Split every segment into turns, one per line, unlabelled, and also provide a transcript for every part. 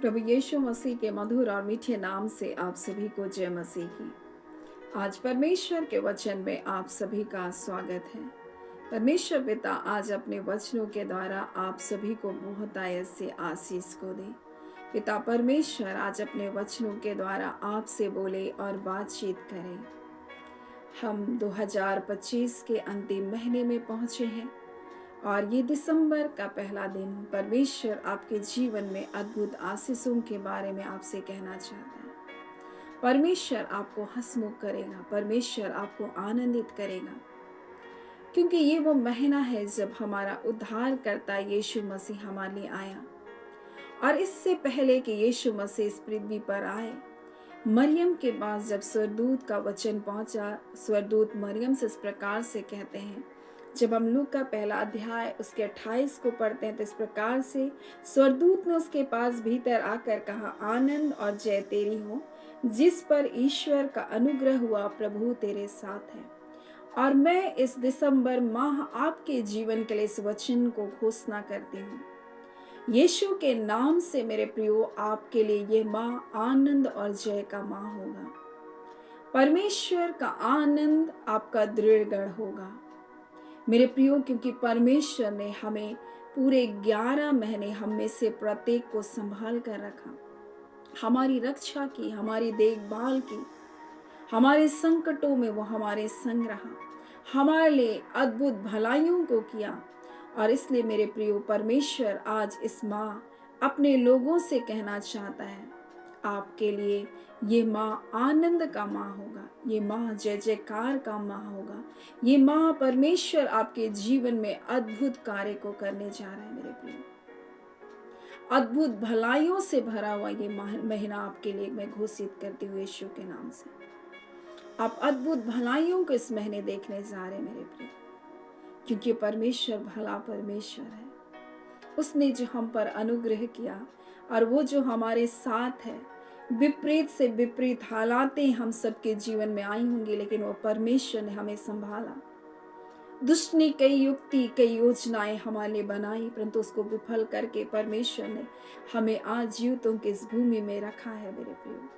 प्रभु यीशु मसीह के मधुर और मीठे नाम से आप सभी को जय मसीह की। आज परमेश्वर के वचन में आप सभी का स्वागत है। परमेश्वर पिता आज अपने वचनों के द्वारा आप सभी को बहुतायत से आशीष को दे। पिता परमेश्वर आज अपने वचनों के द्वारा आपसे बोले और बातचीत करें। हम 2025 के अंतिम महीने में पहुंचे हैं और ये दिसंबर का पहला दिन परमेश्वर आपके जीवन में अद्भुत आशीषों के बारे में आपसे कहना चाहता है। परमेश्वर आपको हंसमुख करेगा, परमेश्वर आपको आनंदित करेगा, क्योंकि ये वो महीना है जब हमारा उद्धारकर्ता यीशु मसीह हमारे लिए आया। और इससे पहले कि यीशु मसीह इस पृथ्वी पर आए, मरियम के पास जब स्वर्गदूत का वचन पहुंचा, स्वर्गदूत मरियम से इस प्रकार से कहते हैं। जब हम लूका का पहला अध्याय उसके 28 को पढ़ते हैं तो इस प्रकार से स्वर्गदूत ने उसके पास भीतर आकर कहा, आनंद और जय तेरी हो, जिस पर ईश्वर का अनुग्रह हुआ, प्रभु तेरे साथ है। और मैं इस दिसंबर माह आपके जीवन के लिए इस वचन को घोषणा करती हूँ। यीशु के नाम से मेरे प्रियो, आपके लिए ये माह आनंद और जय का माह होगा। परमेश्वर का आनंद आपका दृढ़ गढ़ होगा मेरे प्रियो, क्योंकि परमेश्वर ने हमें पूरे 11 महीने हम में से प्रत्येक को संभाल कर रखा, हमारी रक्षा की, हमारी देखभाल की, हमारे संकटों में वो हमारे संग रहा, हमारे लिए अद्भुत भलाइयों को किया। और इसलिए मेरे प्रियो, परमेश्वर आज इस माह अपने लोगों से कहना चाहता है, आपके लिए ये माह आनंद का माह होगा, ये माह जय जयकार का माह होगा, ये माह परमेश्वर आपके जीवन में अद्भुत कार्य को करने जा रहा है। मेरे प्रियो, अद्भुत भलाइयों से भरा हुआ ये महीना आपके लिए मैं घोषित करती हूँ यीशु के नाम से। आप अद्भुत भलाइयों को इस महीने देखने जा रहे हैं मेरे प्रियो, क्योंकि परमेश्वर भला परमेश्वर है। उसने जो हम पर अनुग्रह किया और वो जो हमारे साथ है, विपरीत से विपरीत हालातें हम सबके जीवन में आई होंगी, लेकिन वो परमेश्वर ने हमें संभाला। दुष्ट ने कई युक्ति, कई योजनाएं हमारे लिए बनाई, परंतु उसको विफल करके परमेश्वर ने हमें आज जीवितों की इस भूमि में रखा है मेरे प्रियो।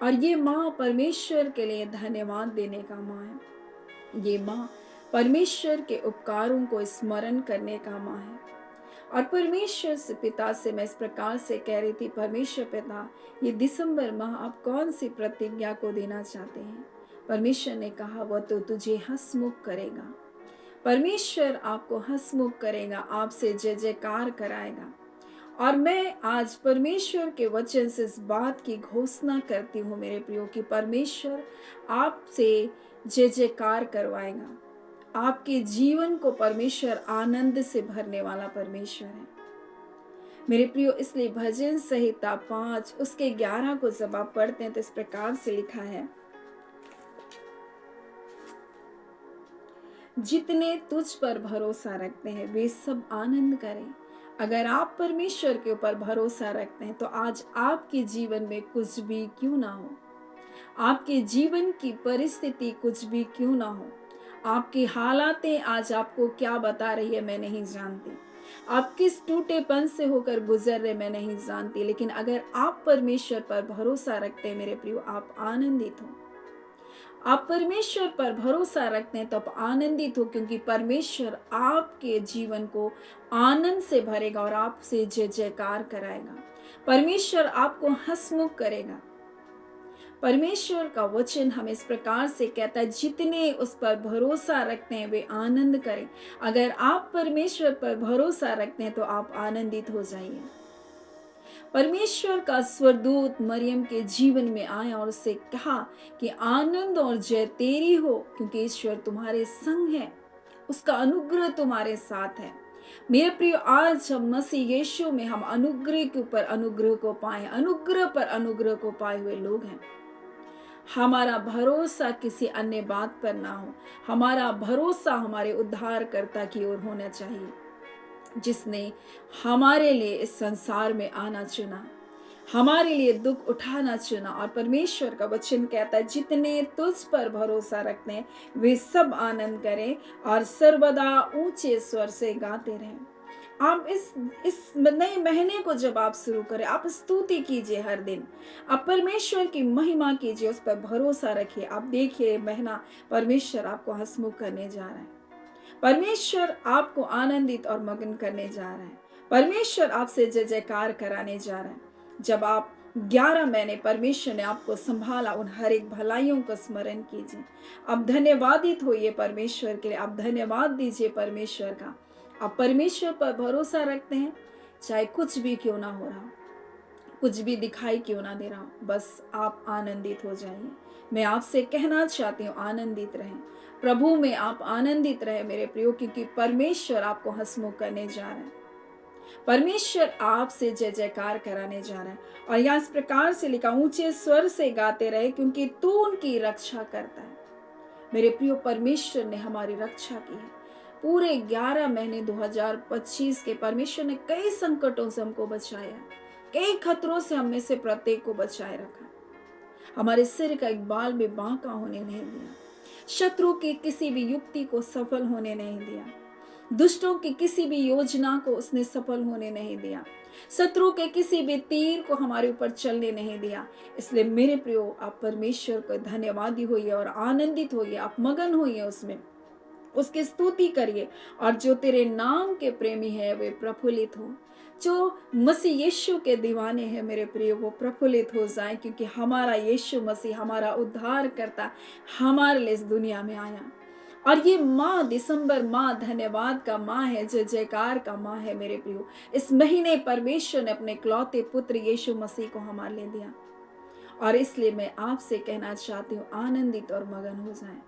और ये माँ परमेश्वर के लिए धन्यवाद देने का माँ है। ये माँ परमेश्वर के उपकारों को स्मरण करने का माँ है। और परमेश्वर से पिता से मैं इस प्रकार से कह रही थी, परमेश्वर पिता, ये दिसंबर माह आप कौन सी प्रतिज्ञा को देना चाहते हैं? परमेश्वर ने कहा, वह तो तुझे हंसमुख करेगा। परमेश्वर आपको हंसमुख करेगा, आपसे जय जयकार कराएगा। और मैं आज परमेश्वर के वचन से इस बात की घोषणा करती हूँ मेरे प्रियो, कि परमेश्वर आपसे जय जयकार करवाएगा। आपके जीवन को परमेश्वर आनंद से भरने वाला परमेश्वर है मेरे प्रियो। इसलिए भजन संहिता 5 उसके 11 को जब आप पढ़ते हैं तो इस प्रकार से लिखा है, जितने तुझ पर भरोसा रखते हैं वे सब आनंद करें। अगर आप परमेश्वर के ऊपर भरोसा रखते हैं तो आज आपके जीवन में कुछ भी क्यों ना हो, आपके जीवन की परिस्थिति कुछ भी क्यों ना हो, आपकी हालातें आज आपको क्या बता रही है मैं नहीं जानती, आप किस टूटेपन से होकर गुजर रहे मैं नहीं जानती, लेकिन अगर आप परमेश्वर पर भरोसा रखते हैं मेरे प्रियो, आप आनंदित हो। आप परमेश्वर पर भरोसा रखते हैं तो आप आनंदित हो, क्योंकि परमेश्वर आपके जीवन को आनंद से भरेगा और आपसे जय जयकार कराएगा। परमेश्वर आपको हंसमुख करेगा। परमेश्वर का वचन हमें इस प्रकार से कहता है, जितने उस पर भरोसा रखते हैं वे आनंद करें। अगर आप परमेश्वर पर भरोसा रखते हैं तो आप आनंदित हो जाइए। परमेश्वर का स्वर्गदूत मरियम के जीवन में आया और उससे कहा कि आनंद और जय तेरी हो, क्योंकि ईश्वर तुम्हारे संग है, उसका अनुग्रह तुम्हारे साथ है। मेरे प्रिय, आज हम मसीह यीशु में हम अनुग्रह के ऊपर अनुग्रह को पाए, अनुग्रह पर अनुग्रह को पाए हुए लोग हैं। हमारा भरोसा किसी अन्य बात पर ना हो, हमारा भरोसा हमारे उद्धारकर्ता की ओर होना चाहिए, जिसने हमारे लिए इस संसार में आना चुना, हमारे लिए दुख उठाना चुना। और परमेश्वर का वचन कहता है, जितने तुझ पर भरोसा रखते हैं वे सब आनंद करें और सर्वदा ऊंचे स्वर से गाते रहें। आप इस नए महीने को जब आप शुरू करें, आप स्तुति कीजिए हर दिन, आप परमेश्वर की महिमा कीजिए, उस पर भरोसा रखिए। आप देखिए महीना परमेश्वर आपको हंसमुख करने जा रहा है, परमेश्वर आपको आनंदित और मगन करने जा रहा है, परमेश्वर आपसे जय जयकार कराने जा रहा है। जब आप 11 महीने परमेश्वर ने आपको संभाला, उन हर एक भलाइयों को स्मरण कीजिए। आप धन्यवादित होइए परमेश्वर के लिए, आप धन्यवाद दीजिए परमेश्वर का। आप परमेश्वर पर भरोसा रखते हैं, चाहे कुछ भी क्यों ना हो रहा हो, कुछ भी दिखाई क्यों ना दे रहा हो, बस आप आनंदित हो जाइए। मैं आपसे कहना चाहती हूँ, आनंदित रहें प्रभु में, आप आनंदित रहे मेरे प्रियो, क्योंकि परमेश्वर आपको हंसमुख करने जा रहा है, परमेश्वर आपसे जय जयकार कराने जा रहा है। और यहाँ इस प्रकार से लिखा, ऊंचे स्वर से गाते रहे क्योंकि तू उनकी रक्षा करता है। मेरे प्रियो, परमेश्वर ने हमारी रक्षा की है। पूरे 11 महीने 2025 के परमेश्वर ने कई संकटों से हमको बचाया, कई खतरों से हम में से प्रत्येक को बचाए रखा। हमारे सिर का एक बाल भी बांका होने नहीं दिया, शत्रु की किसी भी युक्ति को सफल होने नहीं दिया, दुष्टों की किसी भी योजना को उसने सफल होने नहीं दिया, शत्रु के किसी भी तीर को हमारे ऊपर चलने नहीं दिया। इसलिए मेरे प्रियो, आप परमेश्वर को धन्यवादी होइए और आनंदित होइए, आप मगन होइए उसमें, उसकी स्तुति करिए। और जो तेरे नाम के प्रेमी है वे प्रफुल्लित हो, जो मसीह यीशु के दीवाने हैं मेरे प्रिय, वो प्रफुल्लित हो जाए, क्योंकि हमारा यीशु मसीह, हमारा उद्धार करता, हमारे लिए इस दुनिया में आया। और ये माह, दिसंबर माह धन्यवाद का माह है, जय जयकार का माह है मेरे प्रियो। इस महीने परमेश्वर ने अपने इकलौते पुत्र यीशु मसीह को हमारे लिए दिया, और इसलिए मैं आपसे कहना चाहती हूँ, आनंदित और मगन हो जाएं।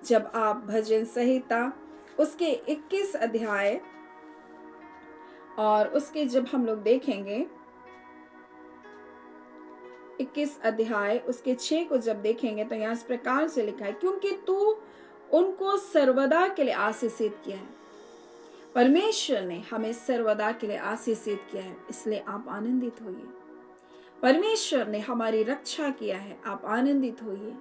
जब आप भजन संहिता उसके 21 अध्याय और उसके जब हम लोग देखेंगे 21 अध्याय उसके 6 को जब देखेंगे, तो यहाँ इस प्रकार से लिखा है, क्योंकि तू उनको सर्वदा के लिए आशीषित किया है। परमेश्वर ने हमें सर्वदा के लिए आशीषित किया है, इसलिए आप आनंदित होइए। परमेश्वर ने हमारी रक्षा किया है, आप आनंदित होइए।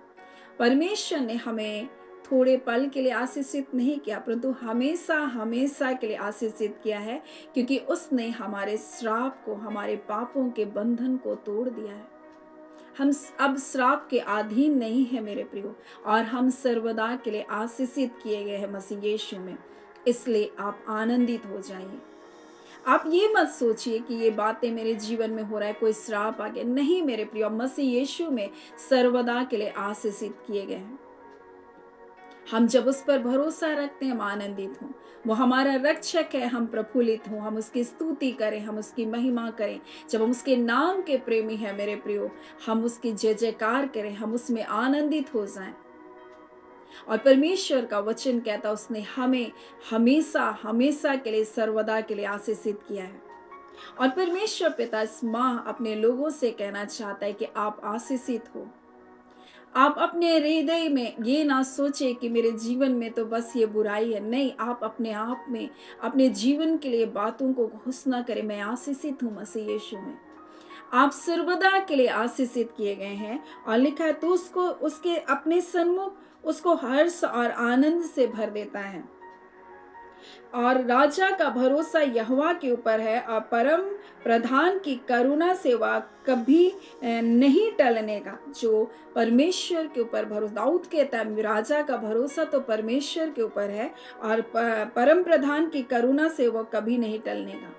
परमेश्वर ने हमें थोड़े पल के लिए आशीषित नहीं किया, परंतु हमेशा हमेशा के लिए आशीषित किया है, क्योंकि उसने हमारे श्राप को, हमारे पापों के बंधन को तोड़ दिया है। हम अब श्राप के अधीन नहीं है मेरे प्रियो, और हम सर्वदा के लिए आशीषित किए गए हैं मसीह यीशु में। इसलिए आप आनंदित हो जाइए। आप ये मत सोचिए कि ये बातें मेरे जीवन में हो रहा है, कोई श्राप आ गया, नहीं मेरे प्रियो, मसीह यीशु में सर्वदा के लिए आशीषित किए गए हैं। हम जब उस पर भरोसा रखते हैं, हम आनंदित हों। वो हमारा रक्षक है, हम प्रफुल्लित हों, हम उसकी स्तुति करें, हम उसकी महिमा करें। जब हम उसके नाम के प्रेमी हैं मेरे प्रियो, हम उसकी जय जयकार करें, हम उसमें आनंदित हो जाएं। और परमेश्वर का वचन कहता, उसने हमें हमेशा हमेशा के लिए, सर्वदा के लिए आशीषित किया है। और परमेश्वर पिता इस माह अपने लोगों से कहना चाहता है कि आप आशीषित हो। आप अपने हृदय में ये ना सोचे कि मेरे जीवन में तो बस ये बुराई है, नहीं, आप अपने आप में, अपने जीवन के लिए बातों को घोषणा करें, मैं आशीषित हूँ मसीह यीशु में। आप सर्वदा के लिए आशीषित किए गए हैं, और लिखा है, तो उसको, उसके अपने सन्मुख उसको हर्ष और आनंद से भर देता है। और राजा का भरोसा यहोवा के ऊपर है, और परम प्रधान की करुणा से वह कभी नहीं टलने का। जो परमेश्वर के ऊपर भरोसा, दाऊद कहता है, राजा का भरोसा तो परमेश्वर के ऊपर है, और परम प्रधान की करुणा से वह कभी नहीं टलने का।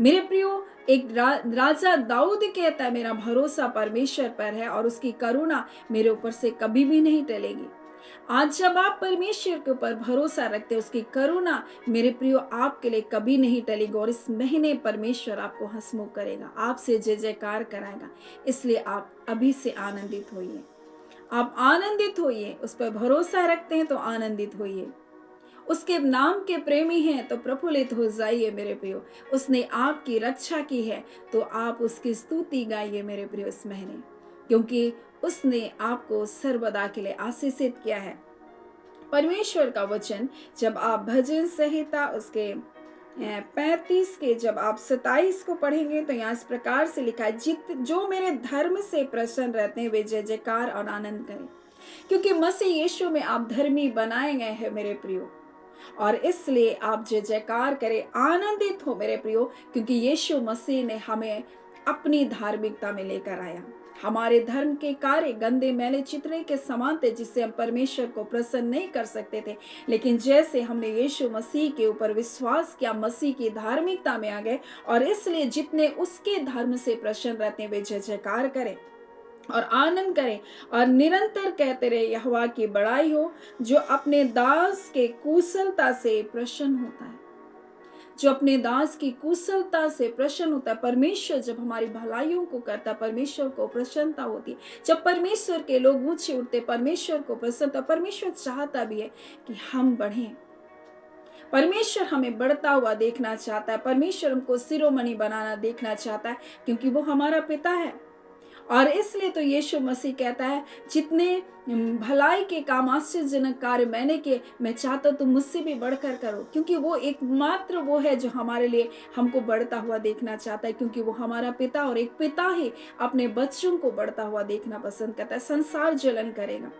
मेरे प्रियो, एक राजा दाऊद कहता है, मेरा भरोसा परमेश्वर पर है, और उसकी करुणा मेरे ऊपर से कभी भी नहीं टलेगी। आज जब आप परमेश्वर के ऊपर भरोसा रखते हैं, उसकी करुणा मेरे प्रियो आपके लिए कभी नहीं टलेगी। और इस महीने परमेश्वर आपको हंसमुख करेगा, आपसे जय जयकार कराएगा। इसलिए आप अभी से आनंदित होइए, आप आनंदित होइए। उस पर भरोसा रखते हैं तो आनंदित होइए, उसके नाम के प्रेमी हैं तो प्रफुल्लित हो जाइए मेरे प्रियो। उसने आपकी रक्षा की है तो आप उसकी स्तुति गाइए मेरे प्रियो इस महीने, क्योंकि उसने आपको सर्वदा के लिए आशीषित किया है। परमेश्वर का वचन जब आप भजन संहिता उसके 35 के जब आप 27 को पढ़ेंगे, तो यहाँ इस प्रकार से लिखा है, जो मेरे धर्म से प्रसन्न रहते हैं वे जय जयकार और आनंद करें, क्योंकि मसीह यीशु में आप धर्मी बनाए गए हैं मेरे प्रियो। और इसलिए आप जय जयकार करें, आनंदित हो मेरे प्रियो, क्योंकि यीशु मसीह ने हमें अपनी धार्मिकता में लेकर आया। हमारे धर्म के कार्य गंदे मैले चितरे के समान थे, जिससे हम परमेश्वर को प्रसन्न नहीं कर सकते थे। लेकिन जैसे हमने यीशु मसीह के ऊपर विश्वास किया, मसीह की धार्मिकता में आ गए, और इसलिए जितने उसके धर्म से प्रसन्न रहते हैं वे जय जयकार करें और आनंद करें और निरंतर कहते रहे, यहोवा की बड़ाई हो, जो अपने दास के कुशलता से प्रसन्न होता है, जो अपने दास की कुशलता से प्रसन्न होता है। परमेश्वर जब हमारी भलाइयों को करता, परमेश्वर को प्रसन्नता होती है। जब परमेश्वर के लोग ऊंचे उठते, परमेश्वर को प्रसन्नता। परमेश्वर चाहता भी है कि हम बढ़ें। परमेश्वर हमें बढ़ता हुआ देखना चाहता है। परमेश्वर हमको शिरोमणि बनाना देखना चाहता है, क्योंकि वो हमारा पिता है। और इसलिए तो यीशु मसीह कहता है, जितने भलाई के काम, आश्चर्यजनक कार्य मैंने किए, मैं चाहता हूं तुम मुझसे भी बढ़कर करो, क्योंकि वो एकमात्र वो है जो हमारे लिए हमको बढ़ता हुआ देखना चाहता है, क्योंकि वो हमारा पिता, और एक पिता ही अपने बच्चों को बढ़ता हुआ देखना पसंद करता है। संसार जलन करेगा,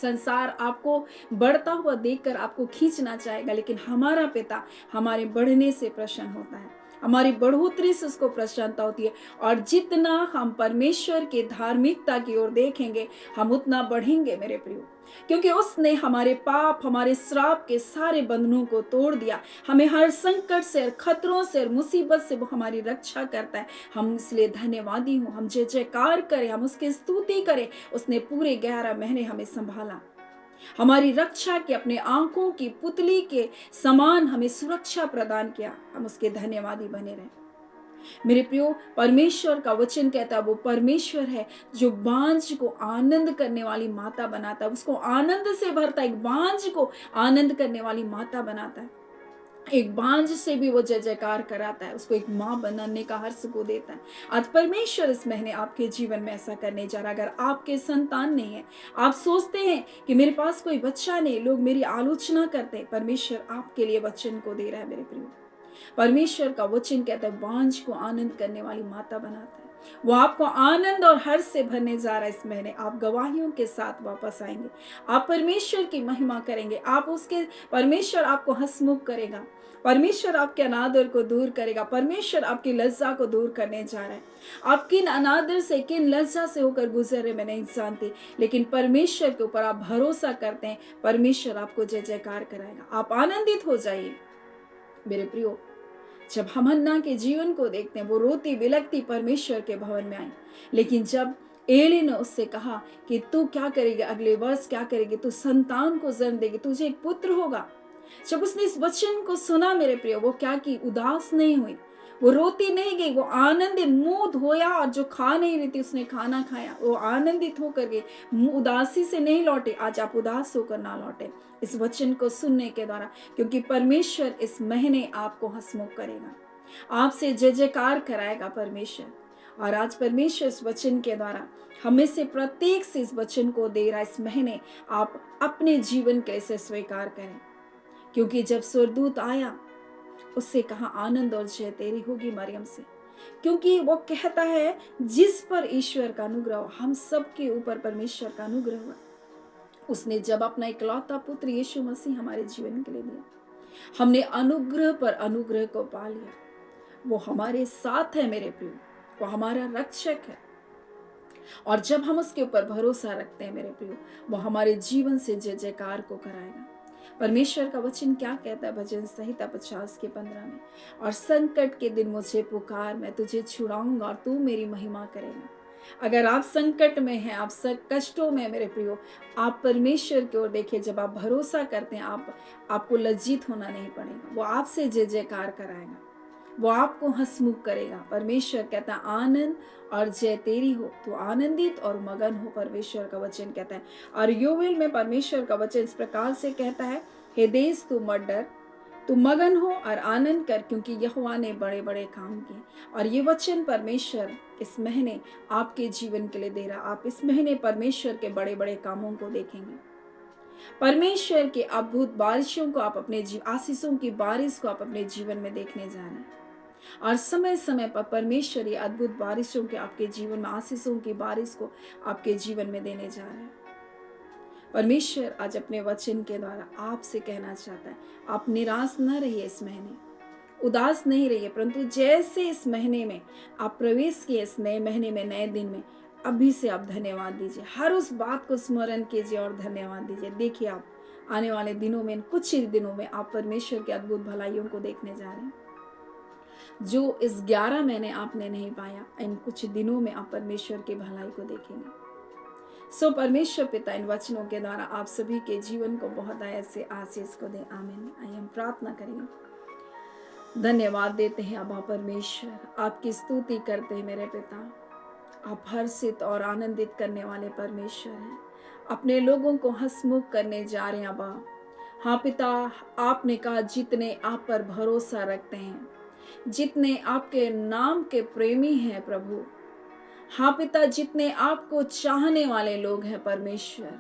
संसार आपको बढ़ता हुआ देखकर आपको खींचना चाहेगा, लेकिन हमारा पिता हमारे बढ़ने से प्रसन्न होता है, हमारी बढ़ोतरी से उसको प्रसन्नता होती है। और जितना हम परमेश्वर की धार्मिकता की ओर देखेंगे, हम उतना बढ़ेंगे मेरे प्रियो, क्योंकि उसने हमारे पाप, हमारे श्राप के सारे बंधनों को तोड़ दिया। हमें हर संकट से, हर खतरों से, हर मुसीबत से वो हमारी रक्षा करता है। हम इसलिए धन्यवादी हूँ, हम जय जयकार करें, हम उसकी स्तुति करें। उसने पूरे 11 महीने हमें संभाला, हमारी रक्षा की, अपने आंखों की पुतली के समान हमें सुरक्षा प्रदान किया। हम उसके धन्यवादी बने रहे मेरे प्रियो। परमेश्वर का वचन कहता है, वो परमेश्वर है जो बांझ को आनंद करने वाली माता बनाता है, उसको आनंद से भरता है। एक बांझ को आनंद करने वाली माता बनाता है, एक बांझ से भी वो जय जयकार कराता है, उसको एक माँ बनाने का हर्ष को देता है। आज परमेश्वर इस महीने आपके जीवन में ऐसा करने जा रहा है। अगर आपके संतान नहीं है, आप सोचते हैं कि मेरे पास कोई बच्चा नहीं, लोग मेरी आलोचना करते हैं, परमेश्वर आपके लिए वचन को दे रहा है मेरे प्रियो। परमेश्वर का वचन कहता है, बांझ को आनंद करने वाली माता बनाता है। वो आपको आनंद और हर्ष से भरने जा रहा है इस महीने। आप गवाहियों के साथ वापस आएंगे, आप परमेश्वर की महिमा करेंगे, आप उसके, परमेश्वर आपको हंसमुख करेगा, परमेश्वर आपके अनादर को दूर करेगा, परमेश्वर आपकी लज्जा को दूर करने जा रहा है। आप किन अनादर से, किन लज्जा से होकर गुजर रहे मैं नहीं जानती, लेकिन परमेश्वर के ऊपर आप भरोसा करते हैं, परमेश्वर आपको जय जयकार कराएगा। आप आनंदित हो जाइए मेरे प्रियो। जब हम हन्ना के जीवन को देखते हैं, वो रोती बिलखती परमेश्वर के भवन में आई, लेकिन जब एली ने उससे कहा कि तू क्या करेगी, अगले वर्ष क्या करेगी, तू संतान को जन्म देगी, तुझे एक पुत्र होगा। जब उसने इस वचन को सुना मेरे प्रियो, वो क्या की, उदास नहीं हुई, वो रोती नहीं गई, वो आनंदित, मुंह धोया, और जो खा नहीं रही थी उसने खाना खाया, वो आनंदित होकर गई, उदासी से नहीं लौटे। आज आप उदास होकर ना लौटे इस वचन को सुनने के द्वारा, क्योंकि परमेश्वर इस महीने आपको हंसमुख करेगा, आपसे जय जयकार कराएगा परमेश्वर। और आज परमेश्वर इस वचन के द्वारा हमें से प्रत्येक से इस वचन को दे रहा है। इस महीने आप अपने जीवन कैसे स्वीकार करें, क्योंकि जब स्वर्गदूत आया, उससे कहा आनंद और जय तेरी होगी मरियम से, क्योंकि वो कहता है जिस पर ईश्वर का अनुग्रह हो, हम सब के ऊपर परमेश्वर का अनुग्रह हुआ। उसने जब अपना इकलौता पुत्र यीशु मसीह हमारे जीवन के लिए दिया, हमने अनुग्रह पर अनुग्रह को पा लिया। वो हमारे साथ है मेरे प्रिय, वो हमारा रक्षक है, और जब हम उसके ऊपर भरोसा रखते हैं मेरे प्रिय, वो हमारे जीवन से जय जयकार को कराएगा। परमेश्वर का वचन क्या कहता है भजन संहिता 50 के 15 में, और संकट के दिन मुझे पुकार, मैं तुझे छुड़ाऊंगा और तू मेरी महिमा करेगा। अगर आप संकट में हैं, आप सब कष्टों में मेरे प्रियो, आप परमेश्वर की ओर देखिए। जब आप भरोसा करते हैं, आपको लज्जित होना नहीं पड़ेगा, वो आपसे जय जयकार कराएगा, वो आपको हंसमुख करेगा। परमेश्वर कहता है आनंद और जय तेरी हो, तो आनंदित और मगन हो, परमेश्वर का वचन कहता है। और योवेल में परमेश्वर का वचन इस प्रकार से कहता है, हे देश तू मत डर, तू मगन हो और आनंद कर, क्योंकि यहोवा ने बड़े बड़े काम किए। और ये वचन परमेश्वर इस महीने आपके जीवन के लिए दे रहा। आप इस महीने परमेश्वर के बड़े बड़े कामों को देखेंगे, परमेश्वर के अद्भुत बारिशों को आप अपने आशीषों की बारिश को आप अपने जीवन में देखने जा रहे हैं। और समय समय पर परमेश्वर ये अद्भुत बारिशों के आपके जीवन में, आशीषों की बारिश को आपके जीवन में देने जा रहे हैं। परमेश्वर आज अपने वचन के द्वारा आपसे कहना चाहता है, आप निराश न रहिए, इस महीने उदास नहीं रहिए, परंतु जैसे इस महीने में आप प्रवेश किए, इस नए महीने में, नए दिन में, अभी से आप धन्यवाद दीजिए। हर उस बात को स्मरण कीजिए और धन्यवाद दीजिए। देखिए, आप आने वाले दिनों में, कुछ ही दिनों में आप परमेश्वर की अद्भुत भलाइयों को देखने जा रहे हैं, जो इस 11 महीने आपने नहीं पाया। इन कुछ दिनों में आप परमेश्वर की भलाई को देखेंगे। सो परमेश्वर पिता इन वचनों के द्वारा आप सभी के जीवन को बहुत ऐसे आशीष को दे। आमीन। आइए हम प्रार्थना करेंगे। धन्यवाद देते हैं अबा परमेश्वर, आपकी स्तुति करते हैं मेरे पिता। आप हर्षित और आनंदित करने वाले परमेश्वर हैं। अपने लोगों को हंसमुख करने जा रहे हैं अबा। हाँ पिता, आपने कहा जितने आप पर भरोसा रखते हैं, जितने आपके नाम के प्रेमी हैं प्रभु, हाँ पिता, जितने आपको चाहने वाले लोग हैं परमेश्वर,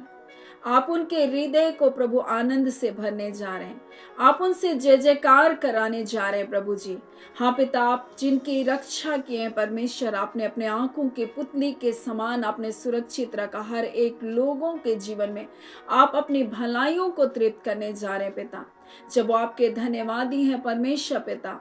आप उनके हृदय को प्रभु आनंद से भरने जा रहे हैं। आप उनसे जय जयकार कराने जा रहे हैं प्रभु जी। हाँ पिता, आप जिनकी रक्षा किए हैं परमेश्वर, आपने अपने आंखों की पुतली के समान आपने सुरक्षित रखा। हर एक लोगों के जीवन में आप अपनी भलाइयों को तृप्त करने जा रहे हैं पिता। जब वो आपके धन्यवादी हैं परमेश्वर पिता,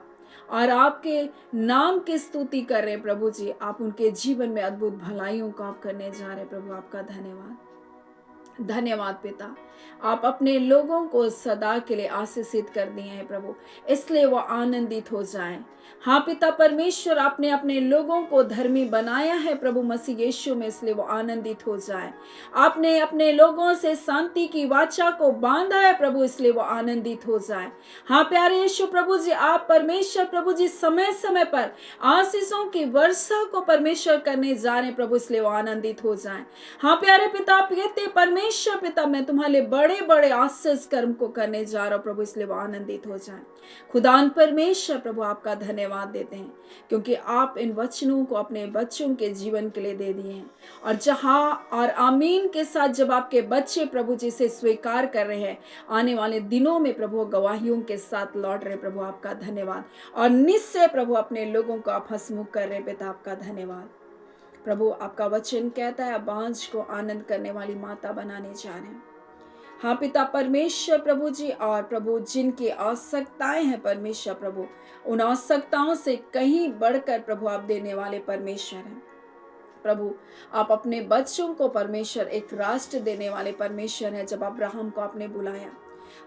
और आपके नाम की स्तुति कर रहे हैं प्रभु जी, आप उनके जीवन में अद्भुत भलाइयों को आप करने जा रहे हैं प्रभु। आपका धन्यवाद, धन्यवाद पिता। आप अपने लोगों को सदा के लिए आशीषित कर दिए हैं प्रभु, इसलिए वो आनंदित हो जाएं। हाँ पिता परमेश्वर, आपने अपने लोगों को धर्मी बनाया है प्रभु मसीह यीशु में, इसलिए वो आनंदित हो जाएं। आपने अपने लोगों से शांति की वाचा को बांधा है प्रभु, इसलिए वो आनंदित हो जाएं। हाँ प्यारे यीशु प्रभु जी, आप परमेश्वर प्रभु जी समय समय पर आशीषों की वर्षा को परमेश्वर करने जा रहे हैं प्रभु, इसलिए वो आनंदित हो जाएं। हाँ प्यारे पिता, आप कहते परमेश्वर पिता, मैं तुम्हारे बड़े बड़े आशीष कर्म को करने जा रहा हूं प्रभु, इसलिए वो आनंदित हो जाएं। खुदान परमेश्वर प्रभु, आपका धन्यवाद देते हैं, क्योंकि आप इन वचनों को अपने बच्चों के जीवन के लिए दे दिए हैं। और जहां और आमीन के साथ जब आपके बच्चे प्रभु जी से स्वीकार कर रहे हैं, आने वाले दिनों में प्रभु गवाहियों के साथ लौट रहे प्रभु, आपका धन्यवाद। और निश्चय प्रभु अपने लोगों को आप हंसमुख कर रहे पिता, आपका धन्यवाद प्रभु। आपका वचन कहता है, बांझ को आनंद करने वाली माता बनाने जा रहे हैं। हाँ पिता परमेश्वर प्रभु जी, और प्रभु जिनकी आवश्यकताएं हैं परमेश्वर प्रभु, उन आवश्यकताओं से कहीं बढ़कर प्रभु आप देने वाले परमेश्वर हैं प्रभु। आप अपने बच्चों को परमेश्वर एक राष्ट्र देने वाले परमेश्वर हैं। जब अब्राहम को आपने बुलाया,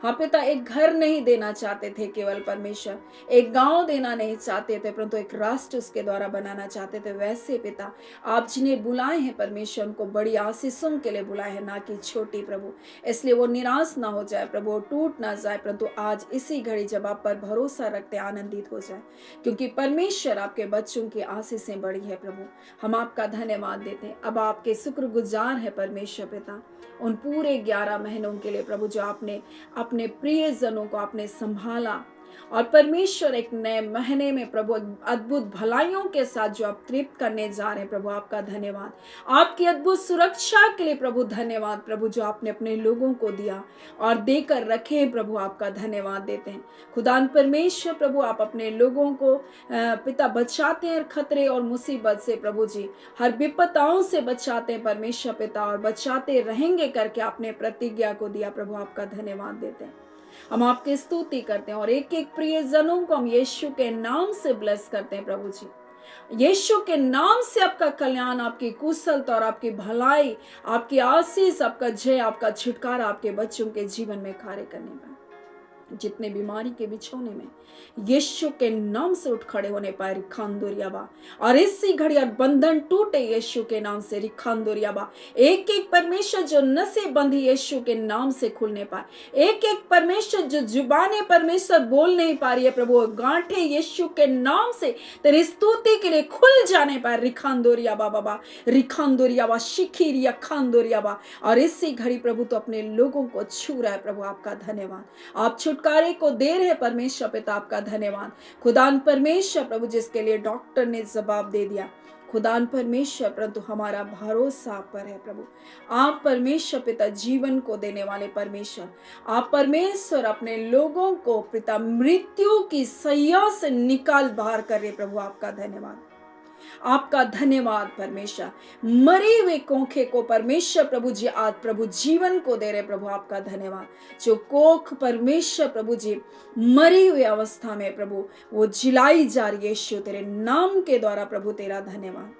हाँ पिता, एक घर नहीं देना चाहते थे केवल परमेश्वर, एक गांव देना नहीं चाहते थे, परंतु एक राष्ट्र उसके द्वारा बनाना चाहते थे। वैसे पिता, आप जिन्हें बुलाए हैं परमेश्वर, उनको बड़ी आशीषों के लिए बुलाए हैं, ना कि छोटी प्रभु। इसलिए वो निराश ना हो जाए प्रभु, वो टूट ना जाए, परंतु आज इसी घड़ी जब आप पर भरोसा रखते आनंदित हो जाए, क्योंकि परमेश्वर आपके बच्चों की आशीषें बड़ी है प्रभु। हम आपका धन्यवाद देते हैं। अब आपके शुक्रगुजार है परमेश्वर पिता, उन पूरे 11 महीनों के लिए प्रभु, जो आपने अपने प्रियजनों को आपने संभाला, और परमेश्वर एक नए महीने में प्रभु अद्भुत भलाइयों के साथ जो आप तृप्त करने जा रहे हैं प्रभु, आपका धन्यवाद। आपकी अद्भुत सुरक्षा के लिए प्रभु धन्यवाद प्रभु, जो आपने अपने लोगों को दिया और देकर रखे हैं प्रभु, आपका धन्यवाद देते हैं। खुदान परमेश्वर प्रभु, आप अपने लोगों को पिता बचाते हैं खतरे और मुसीबत से प्रभु जी, हर विपदाओं से बचाते हैं परमेश्वर पिता, और बचाते रहेंगे करके आपने प्रतिज्ञा को दिया प्रभु, आपका धन्यवाद देते हैं। हम आपकी स्तुति करते हैं और एक एक प्रियजनों को हम यीशु के नाम से ब्लेस करते हैं प्रभु जी। यीशु के नाम से आपका कल्याण, आपकी कुशलता और आपकी भलाई, आपकी आशीष, आपका जय, आपका छुटकारा आपके बच्चों के जीवन में कार्य करने पाए। जितने बीमारी के बिछौने में यीशु के नाम से उठ खड़े होने पाए रिखांदोरियाबा, और इसी घड़ी और बंधन टूटे यीशु के नाम से रिखांदोरियाबा। एक एक परमेश्वर जो नसें बंधी यीशु के नाम से खुलने पाए, एक एक परमेश्वर जो जुबानें परमेश्वर बोल नहीं पा रही है प्रभु, गांठे यीशु के नाम से तेरी स्तुति के लिए खुल जाने पाए रिखांदोरियाबा बाबा, रिखांदोरियाबा शिखिरिया खांदोरियाबा। और इसी घड़ी प्रभु तो अपने लोगों को छू रहा है प्रभु, आपका धन्यवाद। आप छुटकारे को दे रहे परमेश्वर पिता, आपका धन्यवाद। खुदान परमेश्वर प्रभु, जिसके लिए डॉक्टर ने जवाब दे दिया, खुदान परमेश्वर, परंतु हमारा भरोसा आप पर है प्रभु। आप परमेश्वर पिता जीवन को देने वाले परमेश्वर, आप परमेश्वर अपने लोगों को पिता मृत्यु की सैया से निकाल बाहर कर रहे प्रभु, आपका धन्यवाद। आपका धन्यवाद परमेश्वर। मरी हुई कोखे को परमेश्वर प्रभु जी आज प्रभु जीवन को दे रहे प्रभु, आपका धन्यवाद। जो कोख परमेश्वर प्रभु जी मरी हुई अवस्था में प्रभु वो जिलाई जा रही है यीशु तेरे नाम के द्वारा प्रभु, तेरा धन्यवाद।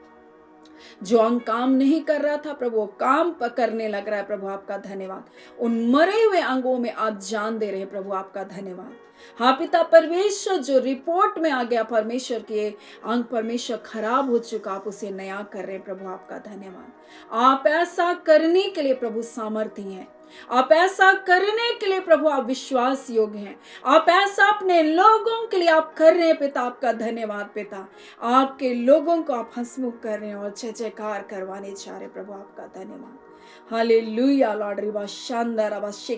जो अंग काम नहीं कर रहा था प्रभु वो काम करने लग रहा है प्रभु, आपका धन्यवाद। उन मरे हुए अंगों में आप जान दे रहे हैं प्रभु, आपका धन्यवाद। हाँ पिता परमेश्वर, जो रिपोर्ट में आ गया परमेश्वर के अंग परमेश्वर खराब हो चुका, आप उसे नया कर रहे हैं प्रभु, आपका धन्यवाद। आप ऐसा करने के लिए प्रभु सामर्थ्य हैं, आप ऐसा करने के लिए प्रभु आप विश्वास योग्य हैं, आप ऐसा अपने लोगों के लिए आप कर रहे हैं पिता, आपका धन्यवाद पिता। आपके लोगों को आप हंसमुख कर रहे हैं और जय जयकार करवाने चाह रहे प्रभु, आपका धन्यवाद। Hallelujah Lord. रिवा शानदार आवाज